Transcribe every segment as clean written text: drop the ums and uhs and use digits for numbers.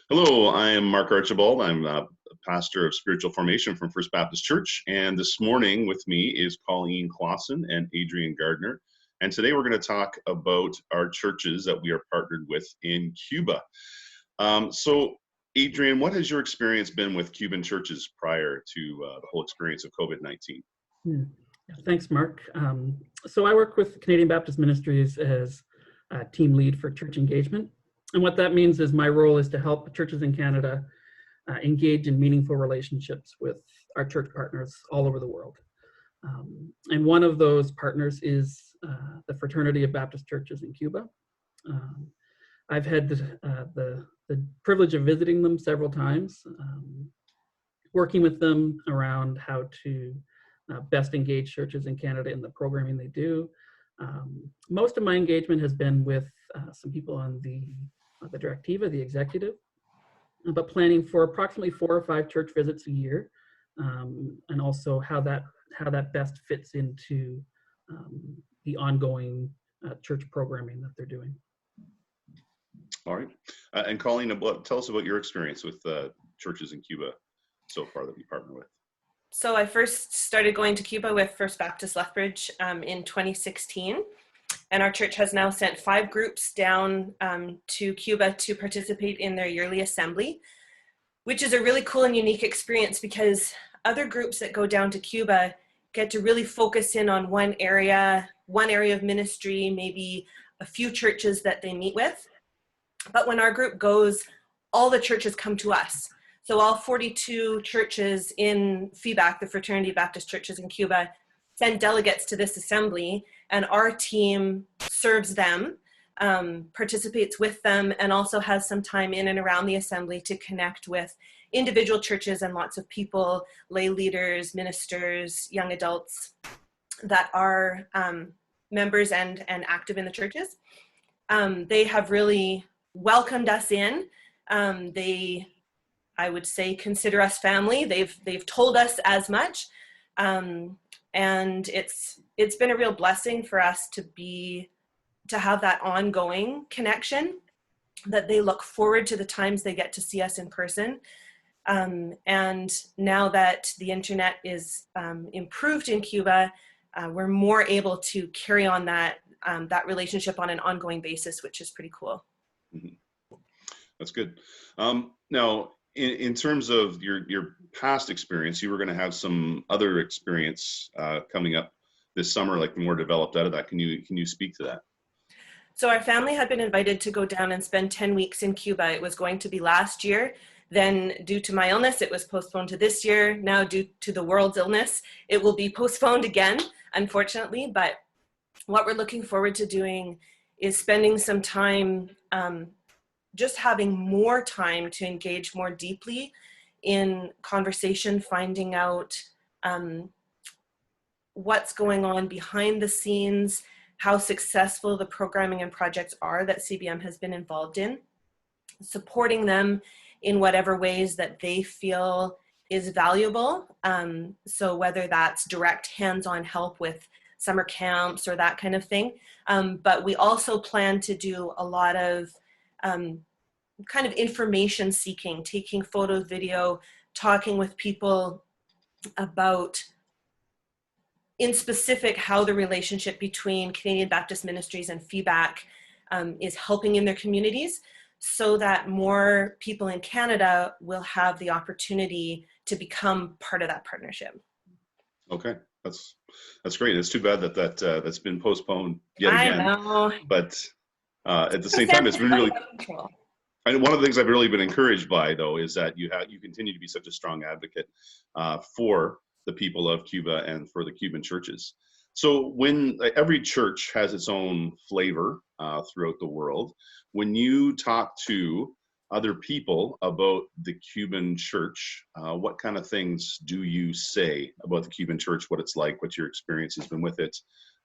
Hello, I am Mark Archibald. I'm a pastor of spiritual formation from First Baptist Church. And this morning with me is Colleen and Adrian Gardner. And today we're going to talk about our churches that we are partnered with in Cuba. So Adrian, what has your experience been with Cuban churches prior to the whole experience of COVID-19? Thanks, Mark. So I work with Canadian Baptist Ministries as a team lead for church engagement. And what that means is my role is to help churches in Canada engage in meaningful relationships with our church partners all over the world. And one of those partners is the Fraternity of Baptist Churches in Cuba. I've had the privilege of visiting them several times, working with them around how to best engage churches in Canada in the programming they do. Most of my engagement has been with some people on the directiva, the executive, but planning for approximately 4 or 5 church visits a year, and also how that best fits into the ongoing church programming that they're doing. All right. And Colleen, tell us about your experience with churches in Cuba so far that we partner with. So I first started going to Cuba with First Baptist Lethbridge in 2016. And our church has now sent 5 groups down to Cuba to participate in their yearly assembly, which is a really cool and unique experience because other groups that go down to Cuba get to really focus in on one area of ministry, maybe a few churches that they meet with. But when our group goes, all the churches come to us. So all 42 churches in FBAC, the Fraternity of Baptist Churches in Cuba, send delegates to this assembly, and our team serves them, participates with them, and also has some time in and around the assembly to connect with individual churches and lots of people, lay leaders, ministers, young adults that are members and active in the churches. They have really welcomed us in. They, I would say, consider us family. They've told us as much. And it's been a real blessing for us to have that ongoing connection, that they look forward to the times they get to see us in person. And now that the internet is improved in Cuba, we're more able to carry on that relationship on an ongoing basis, which is pretty cool. Mm-hmm. That's good. Now, in terms of your past experience, you were going to have some other experience coming up this summer, like more developed out of that. Can you speak to that? So our family had been invited to go down and spend 10 weeks in Cuba. It was going to be last year. Then due to my illness, it was postponed to this year. Now due to the world's illness, it will be postponed again, unfortunately. But what we're looking forward to doing is spending some time just having more time to engage more deeply in conversation, finding out what's going on behind the scenes, how successful the programming and projects are that CBM has been involved in, supporting them in whatever ways that they feel is valuable. So whether that's direct hands-on help with summer camps or that kind of thing. But we also plan to do a lot of kind of information seeking, taking photo, video, talking with people about, in specific, how the relationship between Canadian Baptist Ministries and FBAC is helping in their communities, so that more people in Canada will have the opportunity to become part of that partnership. Okay, that's great. It's too bad that's been postponed yet again. I know. But at the same time, it's been really. And one of the things I've really been encouraged by, though, is that you continue to be such a strong advocate for the people of Cuba and for the Cuban churches. So when every church has its own flavor throughout the world, when you talk to other people about the Cuban church, what kind of things do you say about the Cuban church, what it's like, what your experience has been with it?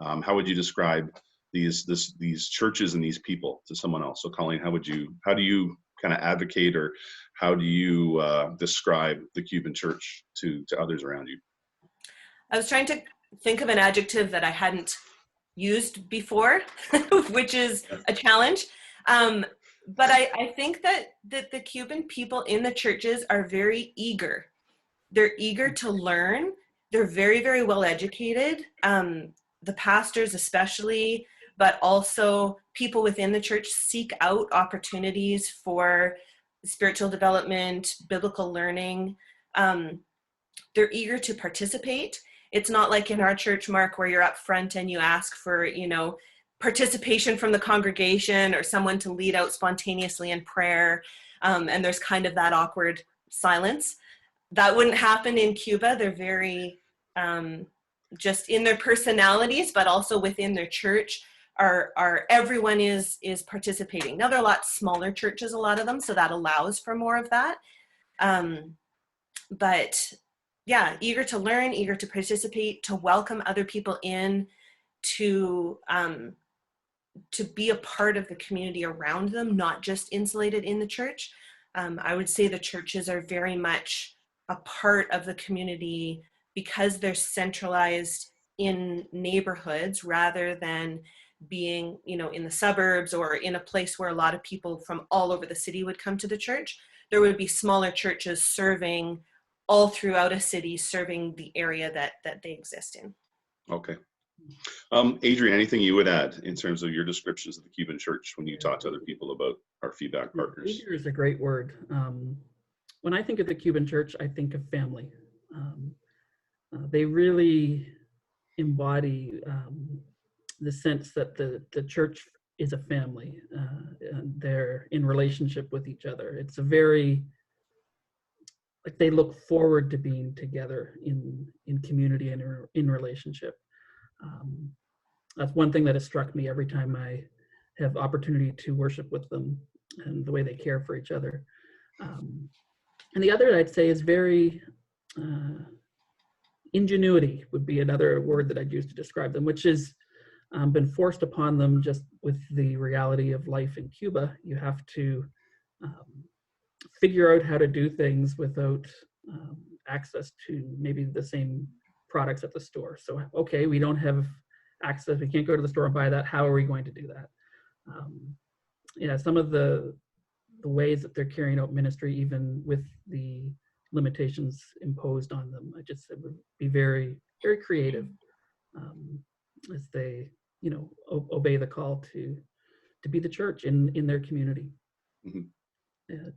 How would you describe these churches and these people to someone else? So Colleen, how do you kind of advocate, or how do you describe the Cuban church to others around you? I was trying to think of an adjective that I hadn't used before, which is a challenge. But I think that the Cuban people in the churches are very eager. They're eager to learn. They're very, very well educated. The pastors especially, but also people within the church seek out opportunities for spiritual development, biblical learning. They're eager to participate. It's not like in our church, Mark, where you're up front and you ask for, participation from the congregation or someone to lead out spontaneously in prayer. And there's kind of that awkward silence. That wouldn't happen in Cuba. They're very just in their personalities, but also within their church are everyone is participating. Now they're a lot smaller churches, a lot of them, so that allows for more of that. But yeah, eager to learn, eager to participate, to welcome other people in, to be a part of the community around them, not just insulated in the church. I would say the churches are very much a part of the community because they're centralized in neighborhoods rather than being, in the suburbs or in a place where a lot of people from all over the city would come to the church. There would be smaller churches serving all throughout a city, serving the area that they exist in. Okay. Adrian, anything you would add in terms of your descriptions of the Cuban church when you talk to other people about our feedback partners? Eager is a great word. When I think of the Cuban church, I think of family. They really embody the sense that the church is a family. And they're in relationship with each other. It's a very, like, they look forward to being together in community and in relationship. That's one thing that has struck me every time I have opportunity to worship with them, and the way they care for each other. And the other, I'd say, is very ingenuity would be another word that I'd use to describe them, which has been forced upon them just with the reality of life in Cuba. You have to figure out how to do things without access to maybe the same products at the store. So, okay, we don't have access, we can't go to the store and buy that. How are we going to do that? Some of the ways that they're carrying out ministry, even with the limitations imposed on them, I just said would be very, very creative as they, obey the call to be the church in their community. Mm-hmm. Yeah,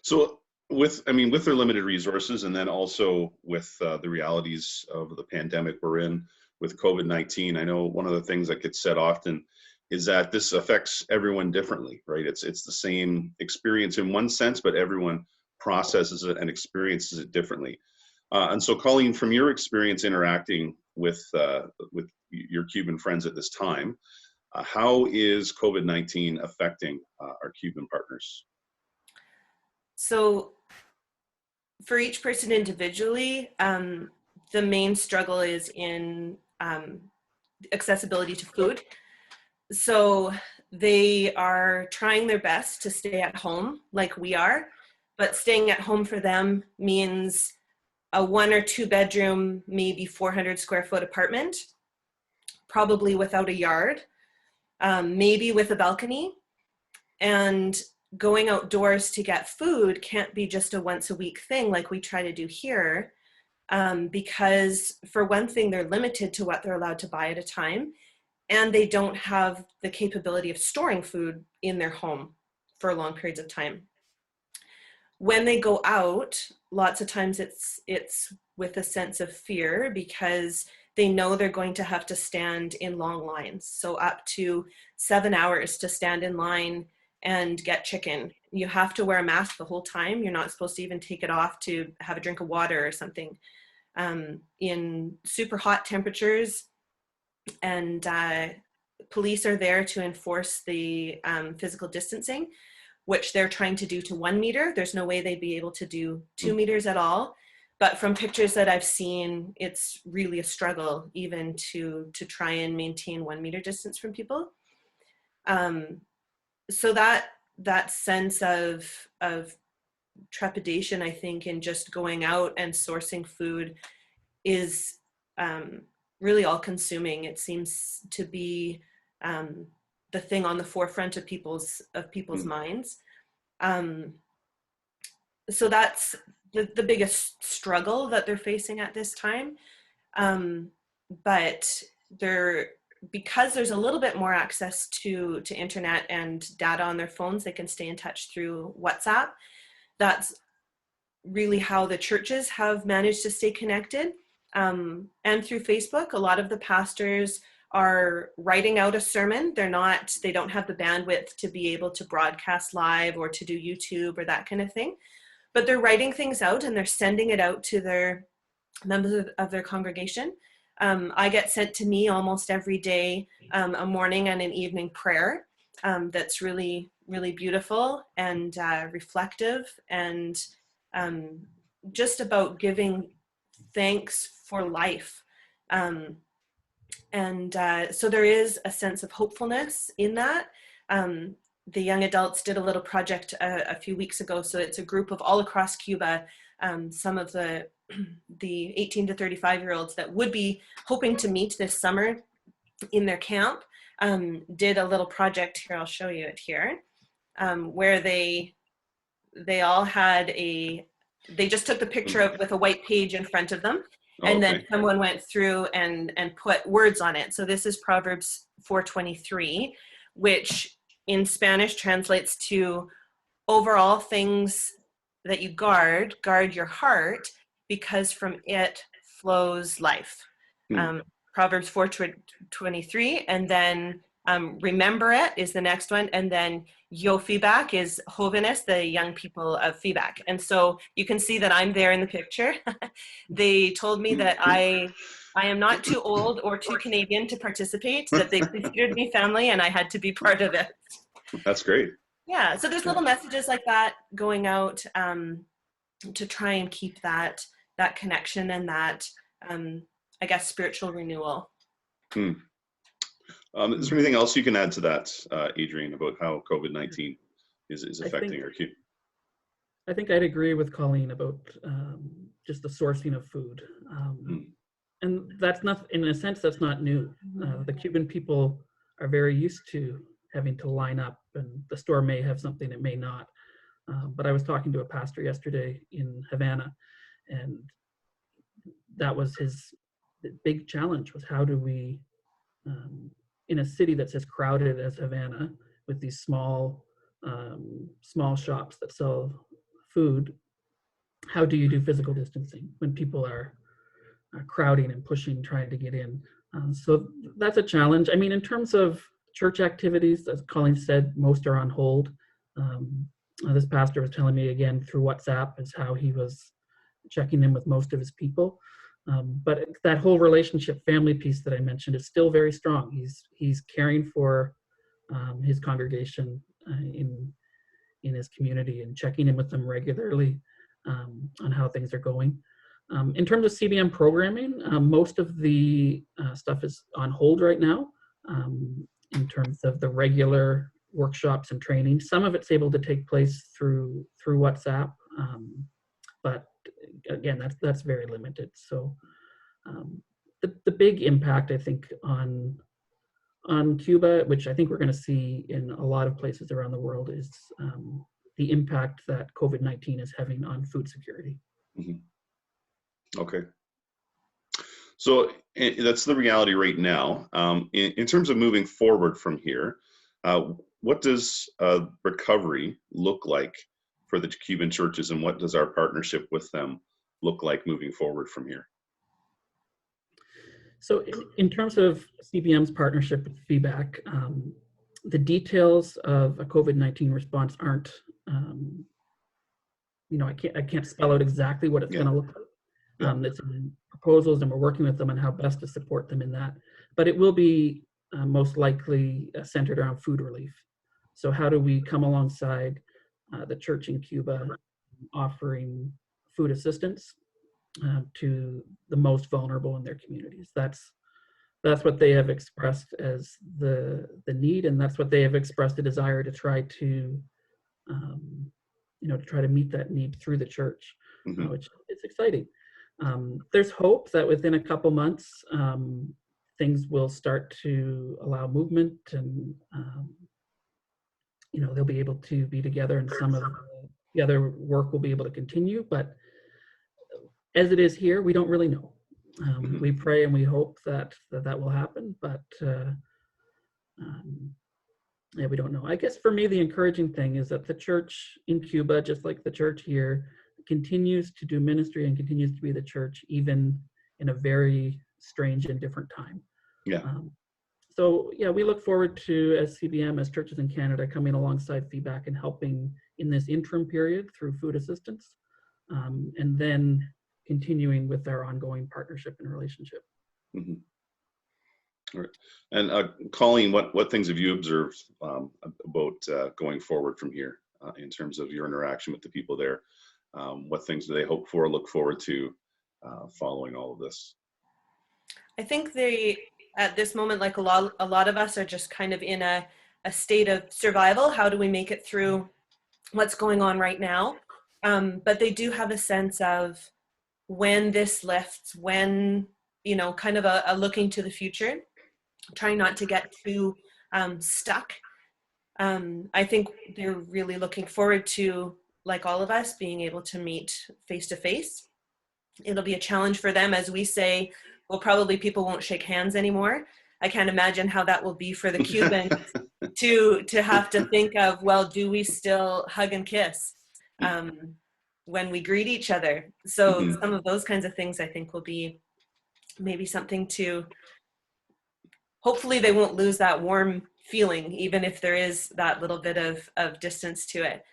So with their limited resources, and then also with the realities of the pandemic we're in with COVID-19, I know one of the things that gets said often is that this affects everyone differently, right? It's the same experience in one sense, but everyone processes it and experiences it differently. And so, Colleen, from your experience interacting with your Cuban friends at this time, how is COVID-19 affecting our Cuban partners? So for each person individually, the main struggle is in accessibility to food. So they are trying their best to stay at home like we are, but staying at home for them means a 1 or 2 bedroom, maybe 400 square foot apartment, probably without a yard, maybe with a balcony. And going outdoors to get food can't be just a once a week thing like we try to do here, because for one thing, they're limited to what they're allowed to buy at a time, and they don't have the capability of storing food in their home for long periods of time. When they go out, lots of times it's with a sense of fear because they know they're going to have to stand in long lines. So up to 7 hours to stand in line and get chicken. You have to wear a mask the whole time. You're not supposed to even take it off to have a drink of water or something. In super hot temperatures, and police are there to enforce the physical distancing, which they're trying to do to 1 meter. There's no way they'd be able to do 2 meters at all. But from pictures that I've seen, it's really a struggle even to try and maintain 1 meter distance from people. So that sense of trepidation, I think, in just going out and sourcing food is really all consuming. It seems to be the thing on the forefront of people's minds. So that's the biggest struggle that they're facing at this time. But because there's a little bit more access to internet and data on their phones, they can stay in touch through WhatsApp. That's really how the churches have managed to stay connected. And through Facebook, a lot of the pastors are writing out a sermon. They don't have the bandwidth to be able to broadcast live or to do YouTube or that kind of thing. But they're writing things out and they're sending it out to their members of their congregation. I get sent to me almost every day a morning and an evening prayer that's really, really beautiful and reflective, and just about giving thanks for life. So there is a sense of hopefulness in that. The young adults did a little project a few weeks ago. So it's a group of all across Cuba, some of the 18 to 35-year-olds that would be hoping to meet this summer in their camp, did a little project here. I'll show you it here, where they all had they just took the picture with a white page in front of them. And then someone went through and put words on it. So this is Proverbs 4:23, which in Spanish translates to, over all things that you guard your heart, because from it flows life. Proverbs 4:23, and then remember it is the next one, and then yo feedback is jóvenes, the young people of feedback. And so you can see that I'm there in the picture. They told me that I am not too old or too Canadian to participate, that they considered me family and I had to be part of it. That's great. Yeah, so there's little messages like that going out to try and keep that connection and that, I guess, spiritual renewal. Is there anything else you can add to that, Adrian, about how COVID-19 is affecting our community? I think I'd agree with Colleen about just the sourcing of food. And that's not, in a sense, that's not new. The Cuban people are very used to having to line up, and the store may have something, it may not. But I was talking to a pastor yesterday in Havana, and that was his big challenge, was how do we, in a city that's as crowded as Havana, with these small shops that sell food, how do you do physical distancing when people are crowding and pushing, trying to get in? So that's a challenge. I mean, in terms of church activities, as Colleen said, most are on hold. This pastor was telling me again through WhatsApp is how he was checking in with most of his people. But that whole relationship family piece that I mentioned is still very strong. He's caring for his congregation in his community and checking in with them regularly on how things are going. In terms of CBM programming, most of the stuff is on hold right now in terms of the regular workshops and training. Some of it's able to take place through WhatsApp, but again, that's very limited. So the big impact, I think, on Cuba, which I think we're going to see in a lot of places around the world, is the impact that COVID-19 is having on food security. Okay. So that's the reality right now. In terms of moving forward from here, what does recovery look like for the Cuban churches, and what does our partnership with them look like moving forward from here? So in terms of CBM's partnership with Feedback, the details of a COVID-19 response aren't, I can't spell out exactly what it's going to look like. It's in proposals, and we're working with them on how best to support them in that. But it will be most likely centered around food relief. So how do we come alongside the church in Cuba offering food assistance to the most vulnerable in their communities? That's what they have expressed as the need, and that's what they have expressed a desire to try to try to meet that need through the church, which it's exciting. There's hope that within a couple months things will start to allow movement, and they'll be able to be together, and some of the other work will be able to continue. But as it is here, we don't really know. We pray and we hope that will happen, but yeah, we don't know. I guess for me, the encouraging thing is that the church in Cuba, just like the church here, continues to do ministry and continues to be the church, even in a very strange and different time. Yeah. So yeah, we look forward to, as CBM, as churches in Canada, coming alongside feedback and helping in this interim period through food assistance, and then continuing with our ongoing partnership and relationship. Mm-hmm. All right. And Colleen, what things have you observed about going forward from here in terms of your interaction with the people there? What things do they hope for, look forward to following all of this? I think at this moment, like a lot of us are just kind of in a state of survival. How do we make it through what's going on right now? But they do have a sense of when this lifts, when, kind of a looking to the future, trying not to get too stuck. I think they're really looking forward to, like all of us, being able to meet face to face. It'll be a challenge for them, as we say, well, probably people won't shake hands anymore. I can't imagine how that will be for the Cubans to have to think of, well, do we still hug and kiss when we greet each other? So some of those kinds of things I think will be maybe something to, hopefully they won't lose that warm feeling, even if there is that little bit of distance to it.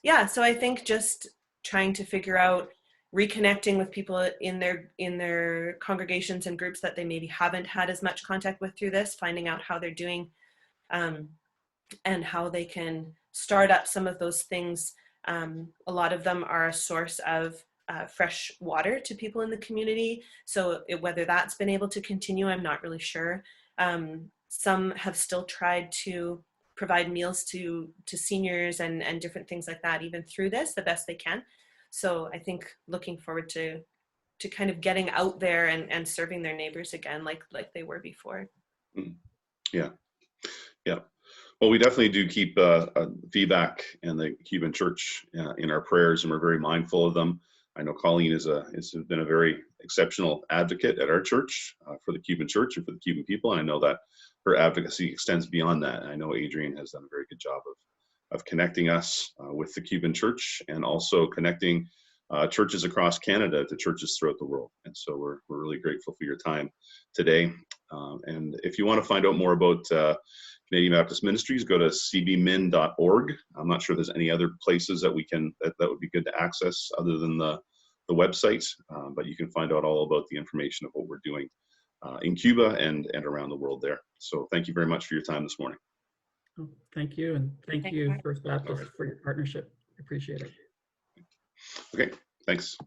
Yeah, so I think just trying to figure out, reconnecting with people in their congregations and groups that they maybe haven't had as much contact with through this, finding out how they're doing, and how they can start up some of those things. A lot of them are a source of fresh water to people in the community. So whether that's been able to continue, I'm not really sure. Some have still tried to provide meals to seniors and different things like that, even through this, the best they can. So I think looking forward to kind of getting out there and serving their neighbors again, like they were before. Yeah. Well, we definitely do keep feedback in the Cuban church in our prayers, and we're very mindful of them. I know Colleen has been a very exceptional advocate at our church for the Cuban church and for the Cuban people, and I know that her advocacy extends beyond that. And I know Adrian has done a very good job of connecting us with the Cuban church, and also connecting churches across Canada to churches throughout the world. And so we're really grateful for your time today. And if you want to find out more about Canadian Baptist Ministries, go to cbmin.org. I'm not sure there's any other places that that would be good to access other than the website, but you can find out all about the information of what we're doing in Cuba and around the world there. So thank you very much for your time this morning. Oh, thank you, and thank you, First Baptist, for your partnership. I appreciate it. Okay, thanks.